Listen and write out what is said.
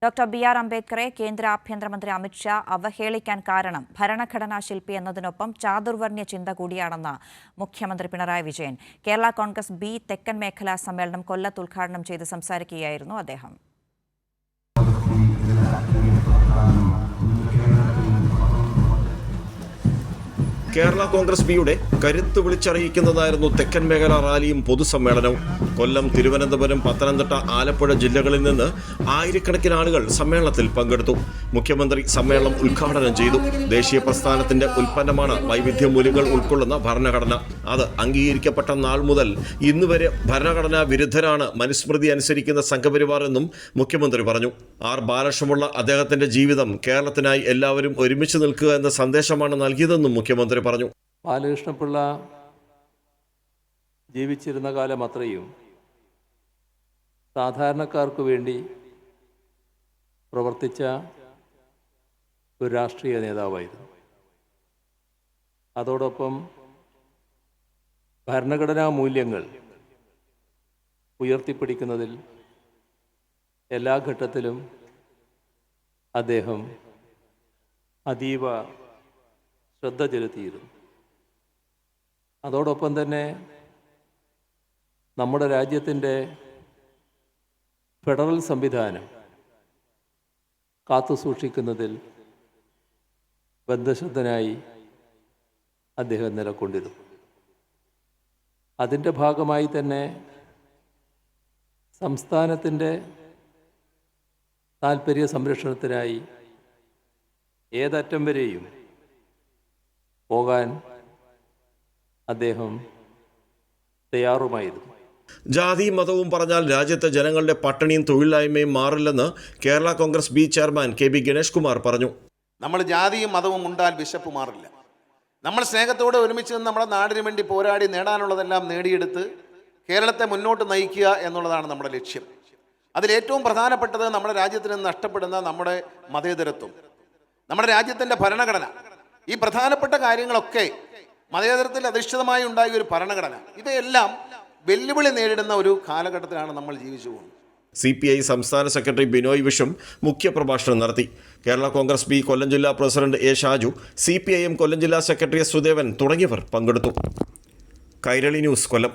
Doctor BR. അംബേദ്കറെ കേന്ദ്ര ആഭ്യന്തരമന്ത്രി അമിത്ഷാ അവഹേളിക്കാൻ കാരണം ഭരണഘടനാ ശില്പി എന്നതിനൊപ്പം ചാതുർവർണ്ണ്യ ചിന്ത കൂടിയാണെന്ന് മുഖ്യമന്ത്രി പിണറായി വിജയൻ. കേരള കോൺഗ്രസ് ബി തെക്കൻ മേഖലാ സമ്മേളനം കൊല്ലത്ത് ഉദ്ഘാടനം ചെയ്ത് സംസാരിക്കുകയായിരുന്നു അദ്ദേഹം. കേരള കോൺഗ്രസ് ബിയുടെ കരുത്ത് വിളിച്ചറിയിക്കുന്നതായിരുന്നു തെക്കൻ മേഖലാ റാലിയും പൊതുസമ്മേളനവും. കൊല്ലം, തിരുവനന്തപുരം, പത്തനംതിട്ട, ആലപ്പുഴ ജില്ലകളിൽ നിന്ന് ആയിരക്കണക്കിന് ആളുകൾ സമ്മേളനത്തിൽ പങ്കെടുത്തു. മുഖ്യമന്ത്രി സമ്മേളനം ഉദ്ഘാടനം ചെയ്തു. ദേശീയ പ്രസ്ഥാനത്തിന്റെ ഉൽപ്പന്നമാണ് വൈവിധ്യ മൂല്യങ്ങൾ ഉൾക്കൊള്ളുന്ന ഭരണഘടന. അത് അംഗീകരിക്കപ്പെട്ട നാൾ മുതൽ ഇന്നുവരെ ഭരണഘടനാ വിരുദ്ധരാണ് മനുസ്മൃതി അനുസരിക്കുന്ന സംഘപരിവാർ എന്നും മുഖ്യമന്ത്രി പറഞ്ഞു. ആർ ബാലകൃഷ്ണപിള്ള അദ്ദേഹത്തിന്റെ ജീവിതം കേരളത്തിനായി എല്ലാവരും ഒരുമിച്ച് നിൽക്കുക എന്ന സന്ദേശമാണ് നൽകിയതെന്നും മുഖ്യമന്ത്രി പറഞ്ഞു. ബാലകൃഷ്ണപിള്ള ജീവിച്ചിരുന്ന കാലം അത്രയും സാധാരണക്കാർക്ക് വേണ്ടി പ്രവർത്തിച്ച ഒരു രാഷ്ട്രീയ നേതാവായിരുന്നു. അതോടൊപ്പം ഭരണഘടനാ മൂല്യങ്ങൾ ഉയർത്തിപ്പിടിക്കുന്നതിൽ എല്ലാ ഘട്ടത്തിലും അദ്ദേഹം അതീവ ശ്രദ്ധ ചെലുത്തിയിരുന്നു. അതോടൊപ്പം തന്നെ നമ്മുടെ രാജ്യത്തിൻ്റെ ഫെഡറൽ സംവിധാനം കാത്തുസൂക്ഷിക്കുന്നതിൽ ബദ്ധശ്രദ്ധനായി അദ്ദേഹം നിലകൊണ്ടിരുന്നു. അതിൻ്റെ ഭാഗമായി തന്നെ സംസ്ഥാനത്തിൻ്റെ താൽപ്പര്യ സംരക്ഷണത്തിനായി ഏതറ്റം വരെയും പോകാൻ അദ്ദേഹം തയ്യാറുമായിരുന്നു. ജാതിയും മതവും പറഞ്ഞാൽ രാജ്യത്തെ ജനങ്ങളുടെ പട്ടിണിയും തൊഴിലില്ലായ്മയും മാറില്ലെന്ന് Kerala Congress B chairman KB. Ganesh Kumar പറഞ്ഞു. നമ്മൾ ജാതിയും മതവും ഉണ്ടാൽ വിശപ്പ് മാറില്ല. നമ്മൾ സ്നേഹത്തോടെ ഒരുമിച്ച് നിന്ന് നമ്മുടെ നാടിന് വേണ്ടി പോരാടി നേടാനുള്ളതെല്ലാം നേടിയെടുത്ത് കേരളത്തെ മുന്നോട്ട് നയിക്കുക എന്നുള്ളതാണ് നമ്മുടെ ലക്ഷ്യം. അതിലേറ്റവും പ്രധാനപ്പെട്ടത് നമ്മുടെ രാജ്യത്തിന് നഷ്ടപ്പെടുന്ന നമ്മുടെ മതേതരത്വം, നമ്മുടെ രാജ്യത്തിൻ്റെ ഭരണഘടന. ഈ പ്രധാനപ്പെട്ട കാര്യങ്ങളൊക്കെ മതേതരത്തിൽ അധിഷ്ഠിതമായി ഉണ്ടായ ഒരു ഭരണഘടന, ഇവയെല്ലാം വെല്ലുവിളി നേരിടുന്ന ഒരു കാലഘട്ടത്തിലാണ് നമ്മൾ ജീവിച്ചു പോകുന്നത്. CPI സംസ്ഥാന സെക്രട്ടറി ബിനോയ് വിശ്വം മുഖ്യപ്രഭാഷണം നടത്തി. കേരള കോൺഗ്രസ് ബി കൊല്ലം ജില്ലാ പ്രസിഡന്റ് എ ഷാജു, CPIM കൊല്ലം ജില്ലാ സെക്രട്ടറി സുദേവൻ തുടങ്ങിയവർ പങ്കെടുത്തു. കൈരളി ന്യൂസ്, കൊല്ലം.